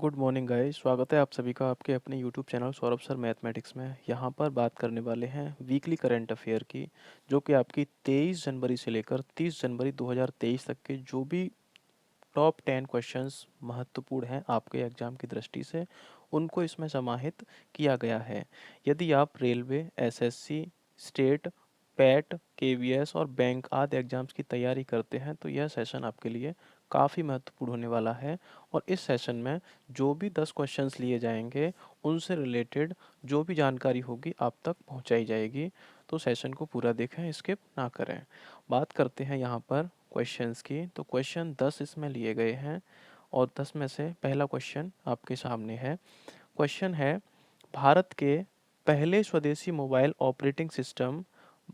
Good morning guys, स्वागत है आप सभी का आपके अपने YouTube channel Saurabh sir mathematics में। यहाँ पर बात करने वाले हैं वीकली करंट अफेयर की, जो कि आपकी 23 जनवरी से लेकर 30 जनवरी 2023 तक के जो भी टॉप 10 क्वेश्चंस महत्वपूर्ण हैं आपके एग्जाम की दृष्टि से, उनको इसमें समाहित किया गया है। यदि आप railway, SSC, state, PAT, KVS और बैंक आदि एग्जाम्स की तैयारी करते हैं तो यह सेशन आपके लिए काफ़ी महत्वपूर्ण होने वाला है। और इस सेशन में जो भी 10 क्वेश्चंस लिए जाएंगे, उनसे रिलेटेड जो भी जानकारी होगी आप तक पहुंचाई जाएगी। तो सेशन को पूरा देखें, स्किप ना करें। बात करते हैं यहाँ पर क्वेश्चंस की। तो क्वेश्चन 10 इसमें लिए गए हैं और 10 में से पहला क्वेश्चन आपके सामने है। क्वेश्चन है, भारत के पहले स्वदेशी मोबाइल ऑपरेटिंग सिस्टम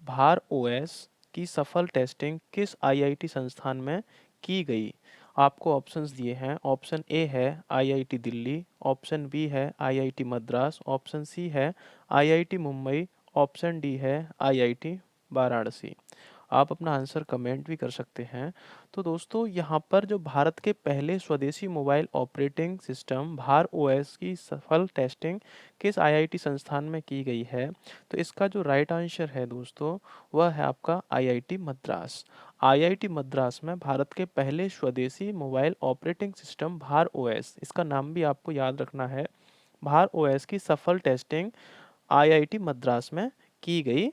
भार ओएस की सफल टेस्टिंग किस आईआईटी संस्थान में की गई? आपको ऑप्शंस दिए हैं। ऑप्शन ए है आईआईटी दिल्ली, ऑप्शन बी है आईआईटी मद्रास, ऑप्शन सी है आईआईटी मुंबई, ऑप्शन डी है आईआईटी वाराणसी। आप अपना आंसर कमेंट भी कर सकते हैं। तो दोस्तों, यहाँ पर जो भारत के पहले स्वदेशी मोबाइल ऑपरेटिंग सिस्टम भार ओएस की सफल टेस्टिंग किस आईआईटी संस्थान में की गई है, तो इसका जो राइट आंसर है दोस्तों, वह है आपका आईआईटी मद्रास। आईआईटी मद्रास में भारत के पहले स्वदेशी मोबाइल ऑपरेटिंग सिस्टम भार ओएस, इसका नाम भी आपको याद रखना है, भार ओएस की सफल टेस्टिंग आईआईटी मद्रास में की गई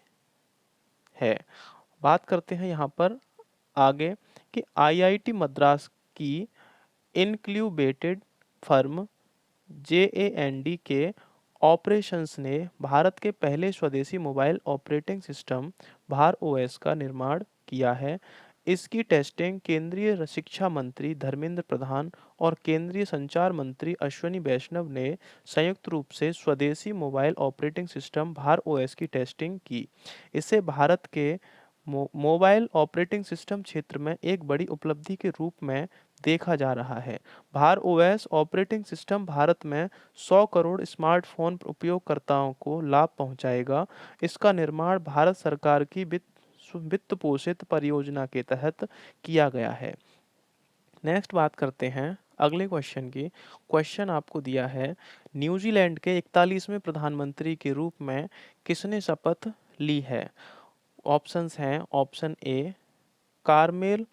है। बात करते हैं यहाँ पर आगे कि आईआईटी मद्रास की इनक्यूबेटेड फर्म जेएएनडी के ऑपरेशंस ने भारत के पहले स्वदेशी मोबाइल ऑपरेटिंग सिस्टम भार ओएस का निर्माण किया है। इसकी टेस्टिंग केंद्रीय शिक्षा मंत्री धर्मेंद्र प्रधान और केंद्रीय संचार मंत्री अश्विनी वैष्णव ने संयुक्त रूप से स्वदेशी मोबाइल ऑपरेटिंग सिस्टम भार ओएस की टेस्टिंग की। इसे भारत के मोबाइल ऑपरेटिंग सिस्टम क्षेत्र में एक बड़ी उपलब्धि के रूप में देखा जा रहा है। भार ओएस ऑपरेटिंग सिस्टम भारत में 100 करोड़ स्मार्टफोन उपयोगकर्ताओं को लाभ पहुंचाएगा। इसका निर्माण भारत सरकार की वित्त पोषित परियोजना के तहत किया गया है। नेक्स्ट बात करते हैं अगले क्वेश्चन की। क्वेश्चन आपको दिया है, न्यूजीलैंड के 41वें प्रधानमंत्री के रूप में किसने शपथ ली है? ऑप्शंस हैं। Option A Carmel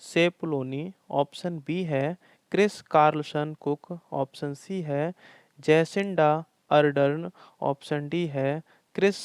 Sepuloni, option B है Chris Carlson Cook, option C है जैसिंडा अर्डर्न, ऑप्शन डी है क्रिस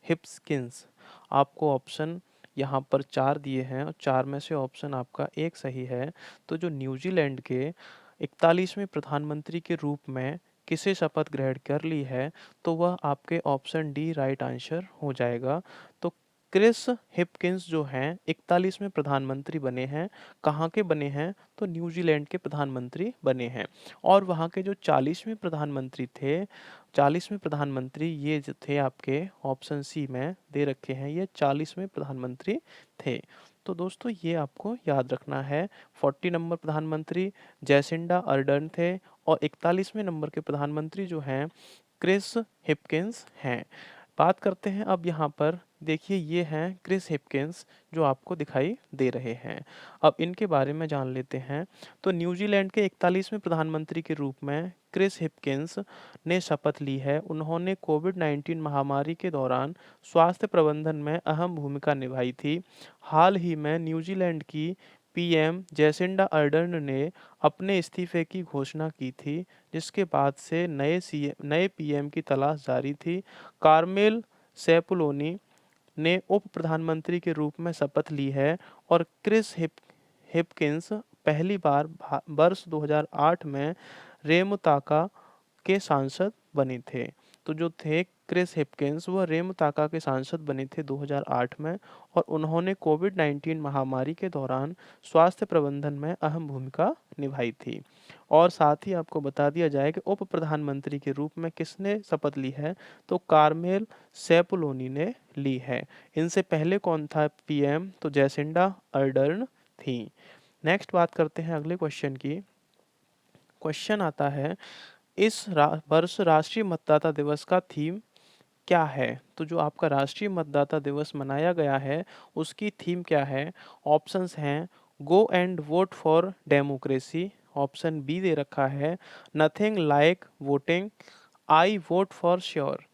हिप्किंस। आपको ऑप्शन यहाँ पर चार दिए हैं और चार में से ऑप्शन आपका एक सही है। तो जो न्यूजीलैंड के 41वें प्रधानमंत्री के रूप में किसे शपथ ग्रहण कर ली है, तो वह आपके ऑप्शन डी राइट आंसर हो जाएगा। तो क्रिस हिपकिंस जो हैं 41वें प्रधानमंत्री बने हैं। कहाँ के बने हैं? तो न्यूजीलैंड के प्रधानमंत्री बने हैं। और वहाँ के जो 40वें प्रधानमंत्री थे, 40वें प्रधानमंत्री ये जो थे आपके ऑप्शन सी में दे रखे हैं, ये 40वें प्रधानमंत्री थे। तो दोस्तों, ये आपको याद रखना है। 40 नंबर प्रधानमंत्री जैसिंडा अर्डर्न थे और 41वें नंबर के प्रधानमंत्री जो हैं क्रिस हिपकिंस हैं। बात करते हैं अब यहाँ पर, देखिए ये हैं क्रिस हिपकिंस जो आपको दिखाई दे रहे हैं। अब इनके बारे में जान लेते हैं। तो न्यूजीलैंड के 41वें प्रधानमंत्री के रूप में क्रिस हिपकिंस ने शपथ ली है। उन्होंने कोविड-19 महामारी के दौरान स्वास्थ्य प्रबंधन में अहम भूमिका निभाई थी। हाल ही में न्यूजीलैंड की पीएम जैसिंडा अर्डर्न ने अपने इस्तीफे की घोषणा की थी, जिसके बाद से नए पीएम की तलाश जारी थी। कार्मेल सेपुलोनी ने उप प्रधानमंत्री के रूप में शपथ ली है और क्रिस हिपकिंस पहली बार वर्ष 2008 में रेमुताका के सांसद बने थे। तो जो थे क्रिस हिपकिंस, वह रेमुताका के सांसद बने थे 2008 में और उन्होंने कोविड-19 महामारी के दौरान स्वास्थ्य प्रबंधन में अहम भूमिका निभाई थी। और साथ ही आपको बता दिया जाए कि उप प्रधानमंत्री के रूप में किसने शपथ ली है, तो कार्मेल सेपुलोनी ने ली है। इनसे पहले कौन था पीएम? तो जैसिंडा अर्डर्न थी। नेक्स्ट बात करते हैं अगले क्वेश्चन की। क्वेश्चन आता है, इस वर्ष राष्ट्रीय मतदाता दिवस का थीम क्या है? तो जो आपका राष्ट्रीय मतदाता दिवस मनाया गया है, उसकी थीम क्या है? ऑप्शंस हैं, go and vote for democracy, option B दे रखा है nothing like voting, I vote for sure.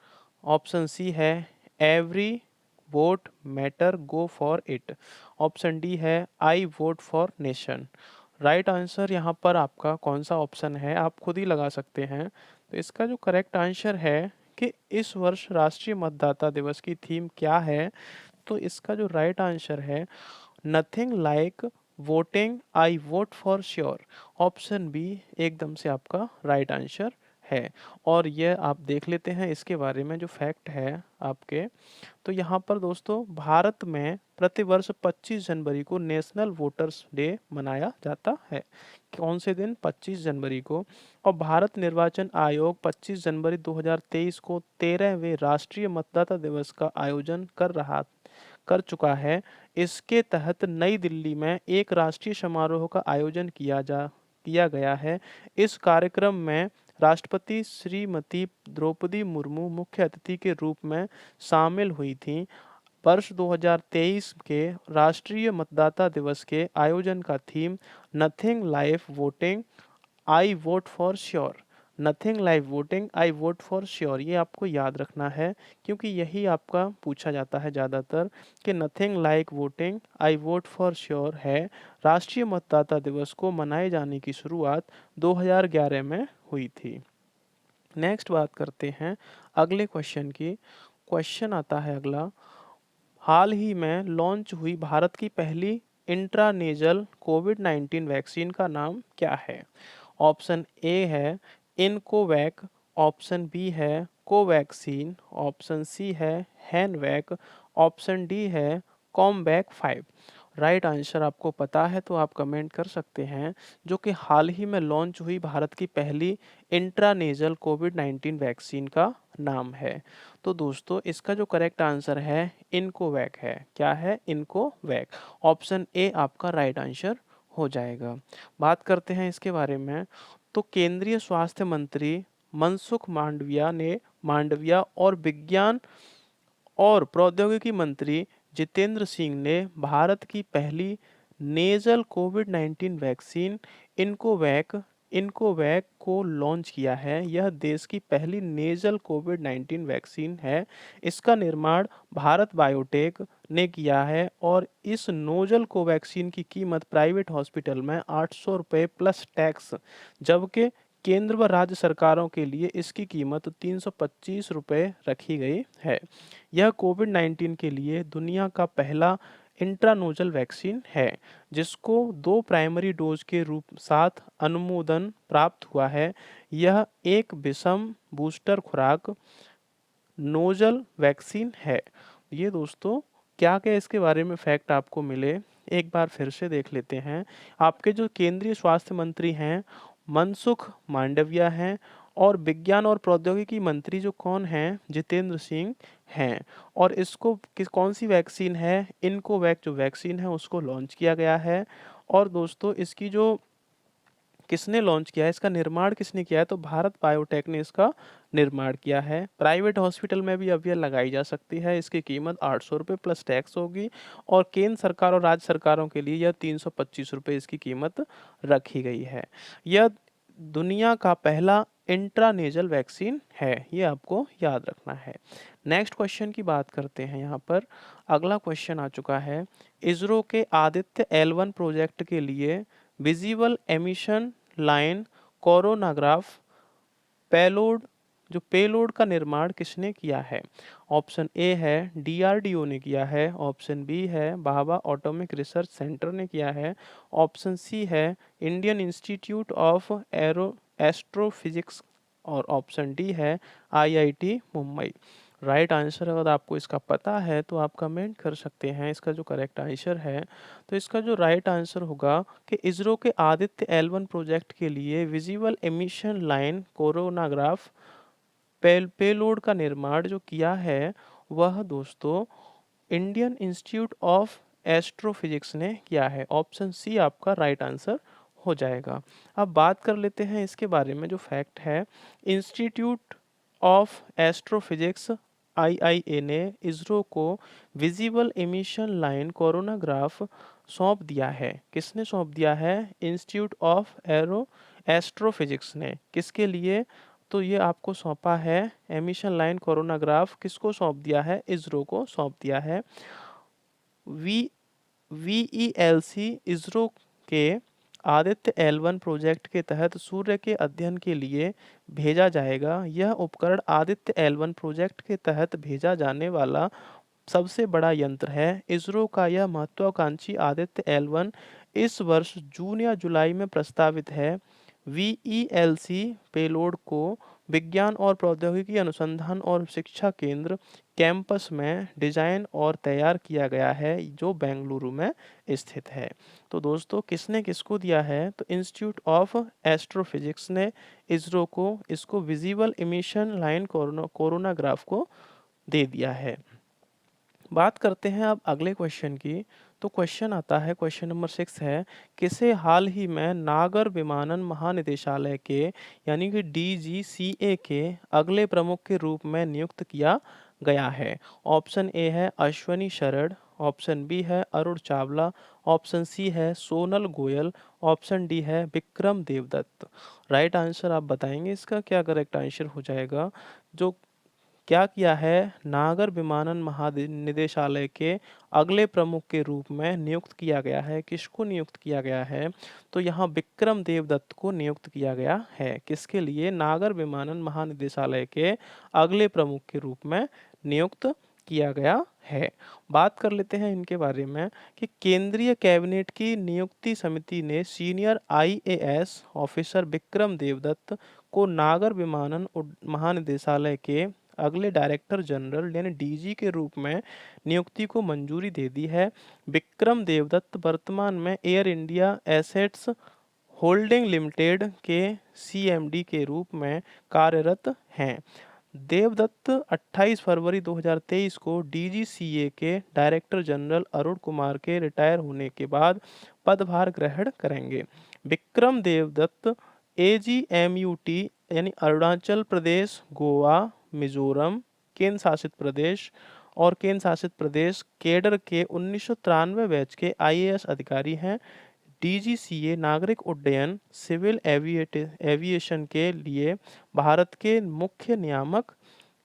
Option C है every vote matter go for it. Option D है I vote for nation. Right answer यहाँ पर आपका कौन सा ऑप्शन है आप खुद ही लगा सकते हैं। तो इसका जो करेक्ट आंसर है कि इस वर्ष राष्ट्रीय मतदाता दिवस की थीम क्या है, तो इसका जो राइट आंसर है nothing like voting I vote for sure. Option B एकदम से आपका राइट आंसर है। और यह आप देख लेते हैं इसके बारे में जो फैक्ट है आपके। तो यहाँ पर दोस्तों भारत में प्रतिवर्ष 25 जनवरी को नेशनल वोटर्स डे मनाया जाता है। कौन से दिन? 25 जनवरी को। और भारत निर्वाचन आयोग 25 जनवरी 2023 को 13वें राष्ट्रीय मतदाता दिवस का आयोजन कर चुका है। इसके तहत नई दिल्ली में एक राष्ट्रीय समारोह का आयोजन किया गया है। इस कार्यक्रम में राष्ट्रपति श्रीमती द्रौपदी मुर्मू मुख्य अतिथि के रूप में शामिल हुई थीं। वर्ष 2023 के राष्ट्रीय मतदाता दिवस के आयोजन का theme nothing life voting I vote for sure. Nothing like voting I vote for sure, ये आपको याद रखना है क्योंकि यही आपका पूछा जाता है ज़्यादातर कि nothing like voting I vote for sure है। राष्ट्रीय मतदाता दिवस को मनाए जाने की शुरुआत 2011 में हुई थी। नेक्स्ट बात करते हैं अगले क्वेश्चन की। क्वेश्चन आता है अगला, हाल ही में लॉन्च हुई भारत की पहली इंट्रानेजल कोविड-19 वैक्सीन का नाम क्या है? ऑप्शन ए है इनकोवैक, ऑप्शन बी है कोवैक्सीन, ऑप्शन सी है हैनवैक, ऑप्शन डी है कॉमवैक 5। राइट आंसर आपको पता है तो आप कमेंट कर सकते हैं। जो कि हाल ही में लॉन्च हुई भारत की पहली इंट्रानेजल कोविड-19 वैक्सीन का नाम है। तो दोस्तों इसका जो करेक्ट आंसर है इनकोवैक है। क्या है? इनकोवैक। ऑप्शन ए आपका राइट आंसर हो जाएगा। बात करते हैं इसके बारे में। तो केंद्रीय स्वास्थ्य मंत्री मनसुख मांडविया और विज्ञान और प्रौद्योगिकी मंत्री जितेंद्र सिंह ने भारत की पहली नेजल कोविड-19 वैक्सीन इनकोवैक इनकोवैक को लॉन्च किया है। यह देश की पहली नेजल कोविड-19 वैक्सीन है। इसका निर्माण भारत बायोटेक ने किया है और इस नोजल कोवैक्सीन की कीमत प्राइवेट हॉस्पिटल में 800 रुपये प्लस टैक्स, जबकि केंद्र व राज्य सरकारों के लिए इसकी कीमत 325 रुपये रखी गई है। यह कोविड-19 के लिए दुनिया का पहला इंट्रानोजल वैक्सीन है जिसको 2 प्राइमरी डोज के रूप साथ अनुमोदन प्राप्त हुआ है। यह एक विषम बूस्टर खुराक नोजल वैक्सीन है। ये दोस्तों क्या क्या इसके बारे में फैक्ट आपको मिले एक बार फिर से देख लेते हैं। आपके जो केंद्रीय स्वास्थ्य मंत्री हैं मनसुख मांडविया हैं और विज्ञान और प्रौद्योगिकी मंत्री जो कौन हैं जितेंद्र सिंह हैं। और इसको कौन सी वैक्सीन है इनकोवैक जो वैक्सीन है उसको लॉन्च किया गया है। और दोस्तों इसकी जो किसने लॉन्च किया है, इसका निर्माण किसने किया है, तो भारत बायोटेक ने इसका निर्माण किया है। प्राइवेट हॉस्पिटल में भी अब यह लगाई जा सकती है। इसकी कीमत 800 रुपये प्लस टैक्स होगी और केंद्र सरकार और राज्य सरकारों के लिए यह 325 रुपये इसकी कीमत रखी गई है। यह दुनिया का पहला इंट्रानेजल वैक्सीन है, ये आपको याद रखना है। नेक्स्ट क्वेश्चन की बात करते हैं। यहाँ पर अगला क्वेश्चन आ चुका है, इसरो के आदित्य L1 प्रोजेक्ट के लिए visible emission line coronagraph payload का निर्माण किसने किया है? ऑप्शन ए है डीआरडीओ ने किया है, ऑप्शन बी है भाभा एटॉमिक रिसर्च सेंटर ने किया है, ऑप्शन सी है इंडियन इंस्टीट्यूट ऑफ एस्ट्रोफिजिक्स और ऑप्शन डी है आईआईटी मुंबई। राइट आंसर अगर आपको इसका पता है तो आप कमेंट कर सकते हैं इसका जो करेक्ट आंसर है। तो इसका जो राइट आंसर होगा कि इसरो के आदित्य L1 प्रोजेक्ट के लिए visible emission line coronagraph payload का निर्माण जो किया है वह दोस्तों इंडियन इंस्टीट्यूट ऑफ एस्ट्रोफिजिक्स ने किया है। ऑप्शन सी आपका राइट आंसर हो जाएगा। अब बात कर लेते हैं इसके बारे में जो फैक्ट है। इंस्टीट्यूट ऑफ एस्ट्रोफिजिक्स आईआईए ने इसरो को विजिबल एमिशन लाइन कोरोनाग्राफ सौंप दिया है? किसने सौंप दिया है? इंस्टीट्यूट ऑफ एस्ट्रोफिजिक्स ने। किसके लिए? तो ये आपको सौंपा है एमिशन लाइन कोरोनाग्राफ किसको सौंप दिया है? इसरो को सौंप दिया है। वी वीईएलसी इसरो के आदित्य L1 प्रोजेक्ट के तहत सूर्य के अध्ययन के लिए भेजा जाएगा। यह उपकरण आदित्य L1 प्रोजेक्ट के तहत भेजा जाने वाला सबसे बड़ा यंत्र है। इसरो का यह महत्वाकांक्षी आदित्य L1 इस वर्ष जून या जुलाई में प्रस्तावित है। वीईएलसी पेलोड को विज्ञान और प्रौद्योगिकी अनुसंधान और शिक्षा केंद्र कैंपस में डिजाइन और तैयार किया गया है, जो बेंगलुरु में स्थित है। तो दोस्तों किसने किसको दिया है? तो इंस्टीट्यूट ऑफ एस्ट्रोफिजिक्स ने इसरो को इसको विजिबल इमिशन लाइन कोरोनाग्राफ को दे दिया है। बात करते हैं अब अगले क्वेश्चन की। तो क्वेश्चन आता है, क्वेश्चन नंबर 6 है, किसे हाल ही में नागर विमानन महानिदेशालय के यानी कि डीजीसीए के अगले प्रमुख के रूप में नियुक्त किया गया है? ऑप्शन ए है अश्वनी शरण, ऑप्शन बी है अरुण चावला, ऑप्शन सी है सोनल गोयल, ऑप्शन डी है विक्रम देवदत्त। राइट आंसर आप बताएंगे इसका क्या करेक्ट आंसर हो जाएगा? जो क्या किया है नागर विमानन महानिदेशालय के अगले प्रमुख के रूप में नियुक्त किया गया है? किसको नियुक्त किया गया है? तो यहाँ विक्रम देवदत्त को नियुक्त किया गया है। किसके लिए? नागर विमानन महानिदेशालय के अगले प्रमुख के रूप में नियुक्त किया गया है। बात कर लेते हैं इनके बारे में कि केंद्रीय कैबिनेट की नियुक्ति समिति ने senior IAS officer Vikram Devdatt को नागर विमानन महानिदेशालय के अगले डायरेक्टर जनरल यानी डीजी के रूप में नियुक्ति को मंजूरी दे दी है। विक्रम देवदत्त वर्तमान में air India assets holding limited के सीएमडी के रूप में कार्यरत हैं। देवदत्त 28 फरवरी 2023 को डीजीसीए के डायरेक्टर जनरल अरुण कुमार के रिटायर होने के बाद पदभार ग्रहण करेंगे। विक्रम देवदत्त एजीएमयूटी यानी अरुणाचल प्रदेश, गोवा, मिजोरम, केंद्र शासित प्रदेश और केंद्र शासित प्रदेश केडर के 1993 बैच के आईएएस अधिकारी हैं। डीजीसीए नागरिक उड्डयन सिविल एविएशन के लिए भारत के मुख्य नियामक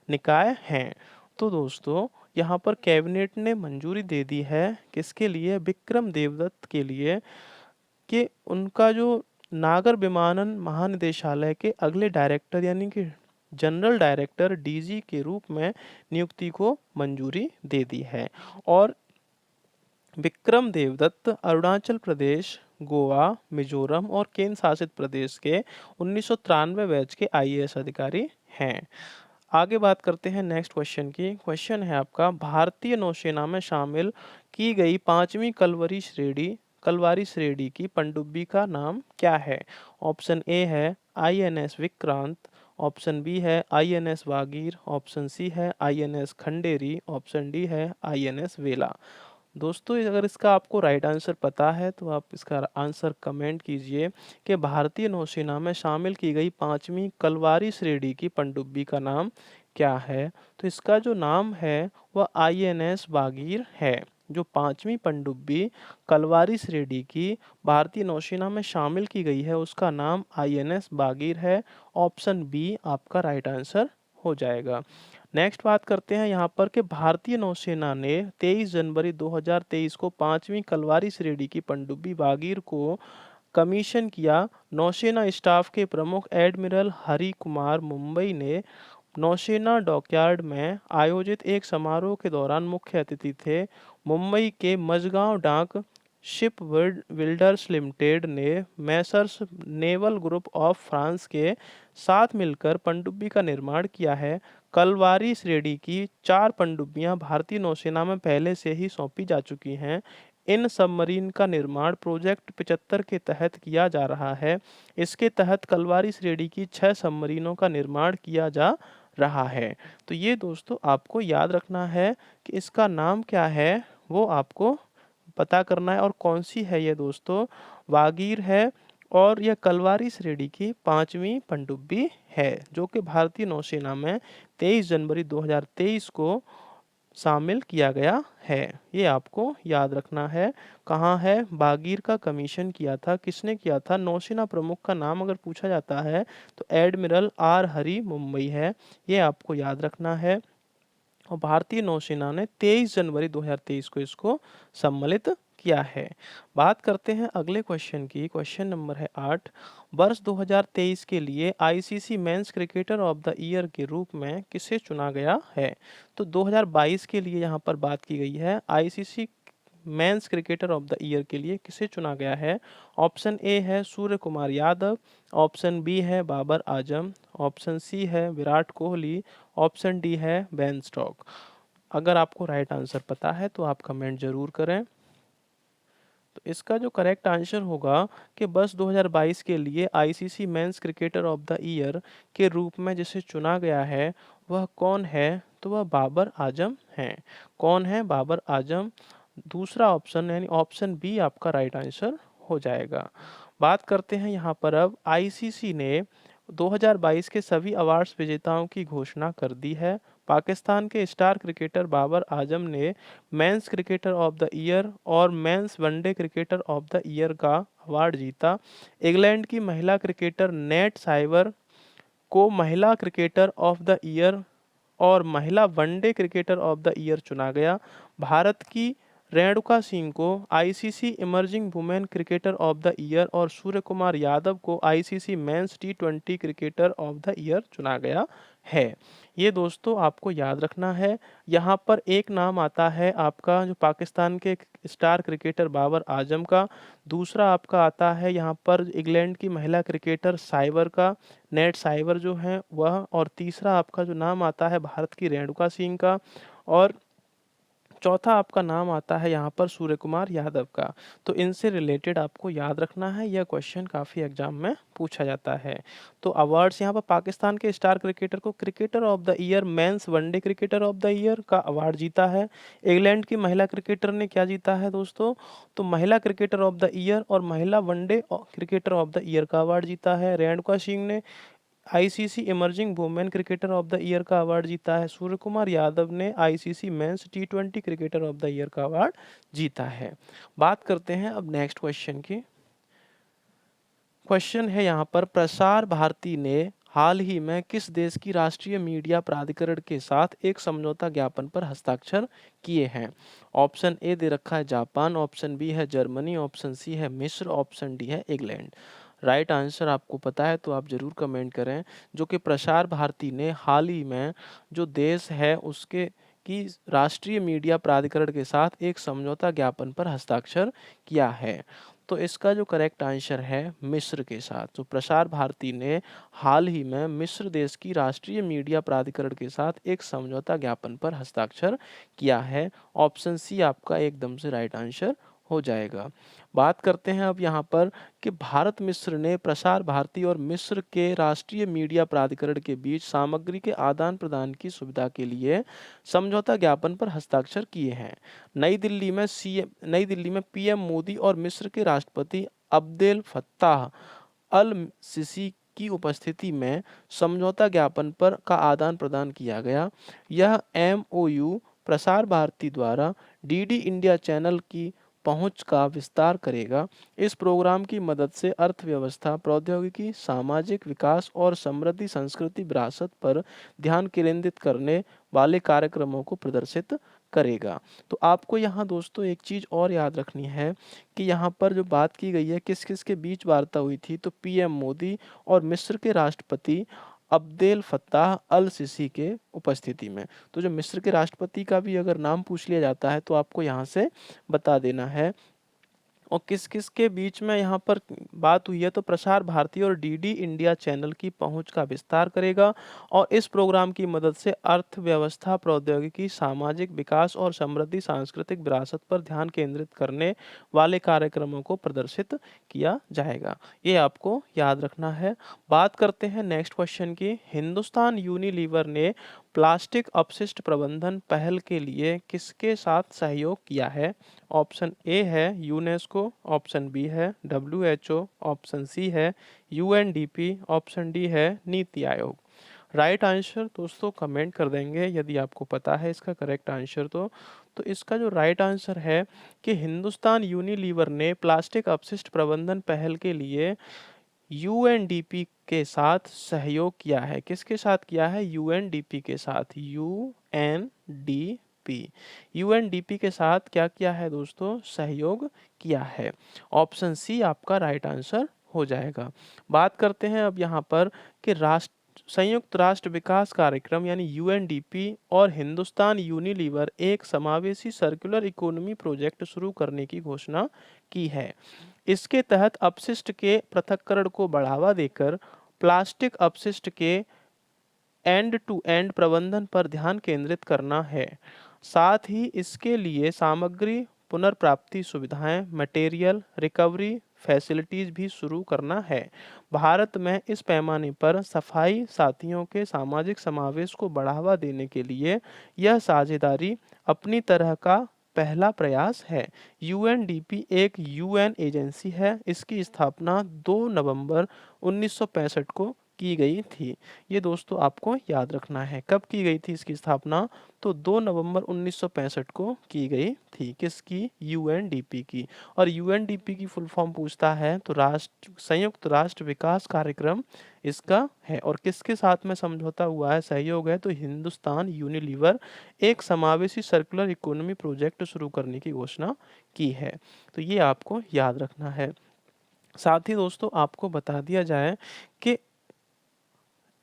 निकाय हैं। तो दोस्तों यहाँ पर कैबिनेट ने मंजूरी दे दी है किसके लिए? विक्रम देवदत्त के लिए, कि उनका जो नागर विमानन महानिदेशालय के अगले डायरेक्टर यानी कि जनरल डायरेक्टर डीजी के रूप में नियुक्ति को मंजूरी दे दी है। और विक्रम देवदत्त अरुणाचल प्रदेश, गोवा, मिजोरम और केंद्र शासित प्रदेश के 1993 बैच के आईएएस अधिकारी हैं। आगे बात करते हैं नेक्स्ट क्वेश्चन की। क्वेश्चन है आपका, भारतीय नौसेना में शामिल की गई 5वीं कलवारी श्रेणी की पनडुब्बी का नाम क्या है? ऑप्शन ए है आईएनएस विक्रांत, ऑप्शन बी है आईएनएस वागीर, ऑप्शन सी है आईएनएस खंडेरी, ऑप्शन डी है आईएनएस वेला। दोस्तों अगर इसका आपको राइट आंसर पता है तो आप इसका आंसर कमेंट कीजिए कि भारतीय नौसेना में शामिल की गई 5वीं कलवारी श्रेणी की पनडुब्बी का नाम क्या है? तो इसका जो नाम है वह आईएनएस वागीर है। जो 5वीं पनडुब्बी कलवारी श्रेणी की भारतीय नौसेना में शामिल की गई है उसका नाम आईएनएस वागीर है। ऑप्शन बी आपका राइट आंसर हो जाएगा। नेक्स्ट बात करते हैं यहाँ पर कि भारतीय नौसेना ने 23 जनवरी 2023 को 5वीं कलवारी श्रेणी की पनडुब्बी वागीर को कमीशन किया। नौसेना स्टाफ के प्रमुख एडमिरल हरि कुमार मुंबई ने नौसेना डॉकयार्ड में आयोजित एक समारोह के दौरान मुख्य अतिथि थे। मुंबई के मझगांव डाक शिप बिल्डर्स लिमिटेड ने Messrs naval group of France के साथ मिलकर पनडुब्बी का निर्माण किया है। कलवारी श्रेणी की 4 पनडुब्बियां भारतीय नौसेना में पहले से ही सौंपी जा चुकी हैं। इन सबमरीन का निर्माण प्रोजेक्ट 75 के तहत किया जा रहा है। इसके तहत कलवारी श्रेणी की 6 सबमरीनों का निर्माण किया जा रहा है। तो ये दोस्तों आपको याद रखना है कि इसका नाम क्या है, वो आपको पता करना है। और कौन सी है ये दोस्तों? वागीर है। और यह कलवारी श्रेणी की 5वीं पनडुब्बी है जो कि भारतीय नौसेना में 23 जनवरी 2023 को शामिल किया गया है। ये आपको याद रखना है। कहाँ है? बागीर का कमीशन किया था। किसने किया था? नौसेना प्रमुख का नाम अगर पूछा जाता है तो एडमिरल आर हरी मुंबई है। ये आपको याद रखना है। और भारतीय नौसेना ने 23 जनवरी 2023 को इसको सम्मिलित किया है। बात करते हैं अगले क्वेश्चन की। क्वेश्चन नंबर है 8। वर्ष 2023 के लिए ICC men's cricketer of the year के रूप में किसे चुना गया है? तो 2022 के लिए यहाँ पर बात की गई है। ICC men's cricketer of the year के लिए किसे चुना गया है? ऑप्शन ए है सूर्य कुमार यादव, ऑप्शन बी है बाबर आजम, ऑप्शन सी है विराट कोहली, ऑप्शन डी है बेन स्टोक्स। अगर आपको राइट आंसर पता है तो आप कमेंट जरूर करें। तो इसका जो करेक्ट आंसर होगा कि वर्ष 2022 के लिए ICC men's cricketer of the year के रूप में जिसे चुना गया है वह कौन है? तो वह बाबर आजम हैं। कौन है? बाबर आजम। दूसरा ऑप्शन यानी ऑप्शन बी आपका राइट आंसर हो जाएगा। बात करते हैं यहाँ पर अब आईसीसी ने 2022 के सभी अवार्ड्स विजेताओं की घोषणा कर दी है। पाकिस्तान के स्टार क्रिकेटर बाबर आजम ने men's cricketer of the year और men's one day cricketer of the year का अवार्ड जीता। इंग्लैंड की महिला क्रिकेटर नेट साइवर को महिला क्रिकेटर ऑफ द ईयर और महिला one day cricketer of the year चुना गया। भारत की रेणुका सिंह को ICC emerging women cricketer of the year और सूर्य कुमार यादव को ICC men's T20 cricketer of the year चुना गया है। ये दोस्तों आपको याद रखना है। यहाँ पर एक नाम आता है आपका जो पाकिस्तान के स्टार क्रिकेटर बाबर आजम का, दूसरा आपका आता है यहाँ पर इंग्लैंड की महिला क्रिकेटर साइवर का, नेट साइवर जो हैं वह, और तीसरा आपका जो नाम आता है भारत की रेणुका सिंह का, और चौथा आपका नाम आता है यहाँ पर सूर्य कुमार यादव का। तो इनसे रिलेटेड आपको याद रखना है। यह क्वेश्चन काफ़ी एग्जाम में पूछा जाता है। तो अवार्ड्स यहाँ पर पाकिस्तान के स्टार क्रिकेटर को cricketer of the year men's one day cricketer of the year का अवार्ड जीता है। इंग्लैंड की महिला क्रिकेटर ने क्या जीता है दोस्तों? तो महिला क्रिकेटर ऑफ द ईयर और महिला one day cricketer of the year का अवार्ड जीता है। रेणुका सिंह ने ICC emerging women cricketer of the year का अवार्ड जीता है। सूर्य कुमार यादव ने ICC men's T20 cricketer of the year का अवार्ड जीता है। बात करते हैं अब नेक्स्ट क्वेश्चन की। क्वेश्चन है यहाँ पर प्रसार भारती ने हाल ही में किस देश की राष्ट्रीय मीडिया प्राधिकरण के साथ एक समझौता ज्ञापन पर हस्ताक्षर किए हैं? ऑप्शन ए दे रखा है जापान, ऑप्शन बी है जर्मनी, ऑप्शन सी है मिस्र, ऑप्शन डी है इंग्लैंड। राइट आंसर आपको पता है तो आप जरूर कमेंट करें। जो कि प्रसार भारती ने हाल ही में जो देश है उसके की राष्ट्रीय मीडिया प्राधिकरण के साथ एक समझौता ज्ञापन पर हस्ताक्षर किया है। तो इसका जो करेक्ट आंसर है मिस्र के साथ। तो प्रसार भारती ने हाल ही में मिस्र देश की राष्ट्रीय मीडिया प्राधिकरण के साथ एक समझौता ज्ञापन पर हस्ताक्षर किया है। ऑप्शन सी आपका एकदम से राइट आंसर हो जाएगा। बात करते हैं अब यहाँ पर कि भारत मिस्र ने प्रसार भारती और मिस्र के राष्ट्रीय मीडिया प्राधिकरण के बीच सामग्री के आदान प्रदान की सुविधा के लिए समझौता ज्ञापन पर हस्ताक्षर किए हैं। नई दिल्ली में पीएम मोदी और मिस्र के राष्ट्रपति अब्देल फत्ताह अल सिसी की उपस्थिति में समझौता ज्ञापन पर का आदान प्रदान किया गया। यह एमओयू प्रसार भारती द्वारा डीडी इंडिया चैनल की पहुंच का विस्तार करेगा। इस प्रोग्राम की मदद से अर्थव्यवस्था, प्रौद्योगिकी, सामाजिक विकास और समृद्धि संस्कृति विरासत पर ध्यान केंद्रित करने वाले कार्यक्रमों को प्रदर्शित करेगा। तो आपको यहाँ दोस्तों एक चीज़ और याद रखनी है कि यहाँ पर जो बात की गई है किस किस के बीच वार्ता हुई थी, तो पीएम मोदी और मिस्र के राष्ट्रपति अब्देल फत्ताह अल सिसी के उपस्थिति में। तो जो मिस्र के राष्ट्रपति का भी अगर नाम पूछ लिया जाता है तो आपको यहाँ से बता देना है। और किस किस के बीच में यहाँ पर बात हुई है, तो प्रसार भारती और डीडी इंडिया चैनल की पहुंच का विस्तार करेगा और इस प्रोग्राम की मदद से अर्थव्यवस्था, प्रौद्योगिकी, सामाजिक विकास और समृद्धि सांस्कृतिक विरासत पर ध्यान केंद्रित करने वाले कार्यक्रमों को प्रदर्शित किया जाएगा। ये आपको याद रखना है। बात करते हैं नेक्स्ट क्वेश्चन की। हिंदुस्तान यूनिलीवर ने प्लास्टिक अपशिष्ट प्रबंधन पहल के लिए किसके साथ सहयोग किया है? ऑप्शन ए है यूनेस्को, ऑप्शन बी है डब्ल्यूएचओ, ऑप्शन सी है यूएनडीपी, ऑप्शन डी है नीति आयोग। राइट आंसर दोस्तों कमेंट कर देंगे यदि आपको पता है इसका करेक्ट आंसर तो इसका जो राइट आंसर है कि हिंदुस्तान यूनिलीवर ने प्लास्टिक अपशिष्ट प्रबंधन पहल के लिए यूएनडीपी के साथ सहयोग किया है। किसके साथ किया है? यूएनडीपी के साथ। यूएनडीपी यूएनडीपी के साथ क्या किया है दोस्तों? सहयोग किया है। ऑप्शन सी आपका राइट आंसर हो जाएगा। बात करते हैं अब यहाँ पर कि संयुक्त राष्ट्र विकास कार्यक्रम यानी यूएनडीपी और हिंदुस्तान यूनिलीवर एक समावेशी सर्कुलर इकोनॉमी प्रोजेक्ट शुरू करने की घोषणा की है। इसके तहत अपशिष्ट के पृथक्करण को बढ़ावा देकर प्लास्टिक अपशिष्ट के एंड टू एंड प्रबंधन पर ध्यान केंद्रित करना है। साथ ही इसके लिए सामग्री पुनर्प्राप्ति सुविधाएं, मटेरियल रिकवरी फैसिलिटीज भी शुरू करना है। भारत में इस पैमाने पर सफाई साथियों के सामाजिक समावेश को बढ़ावा देने के लिए यह साझेदारी अपनी तरह का पहला प्रयास है। यूएनडीपी एक यूएन एजेंसी है। इसकी स्थापना 2 नवंबर 1965 को की गई थी। ये दोस्तों आपको याद रखना है। कब की गई थी इसकी स्थापना? तो 2 नवंबर 1965 को की गई थी। किसकी? यूएनडीपी की। और यूएनडीपी की फुल फॉर्म पूछता है तो संयुक्त राष्ट्र विकास कार्यक्रम इसका है। और किसके साथ में समझौता हुआ है, सहयोग है? तो हिंदुस्तान यूनिलीवर एक समावेशी सर्कुलर इकोनॉमी प्रोजेक्ट शुरू करने की घोषणा की है। तो ये आपको याद रखना है। साथ ही दोस्तों आपको बता दिया जाए कि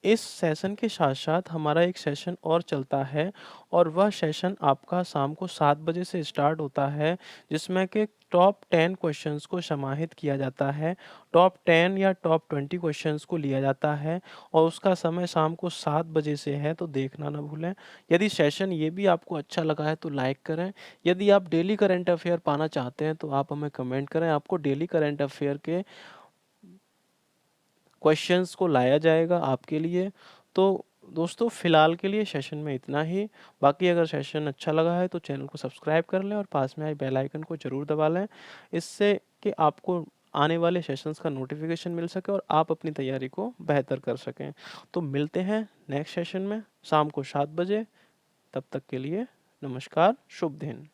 इस सेशन के साथ साथ हमारा एक सेशन और चलता है और वह सेशन आपका शाम को 7 बजे से स्टार्ट होता है, जिसमें कि टॉप 10 क्वेश्चंस को समाहित किया जाता है। टॉप 10 या टॉप 20 क्वेश्चंस को लिया जाता है और उसका समय शाम को 7 बजे से है, तो देखना ना भूलें। यदि सेशन ये भी आपको अच्छा लगा है तो लाइक करें। यदि आप डेली करंट अफेयर पाना चाहते हैं तो आप हमें कमेंट करें। आपको डेली करंट अफेयर के क्वेश्चंस को लाया जाएगा आपके लिए। तो दोस्तों फिलहाल के लिए सेशन में इतना ही। बाकी अगर सेशन अच्छा लगा है तो चैनल को सब्सक्राइब कर लें और पास में आए बेल आइकन को ज़रूर दबा लें, इससे कि आपको आने वाले सेशंस का नोटिफिकेशन मिल सके और आप अपनी तैयारी को बेहतर कर सकें। तो मिलते हैं नेक्स्ट सेशन में शाम को 7 बजे। तब तक के लिए नमस्कार, शुभ दिन।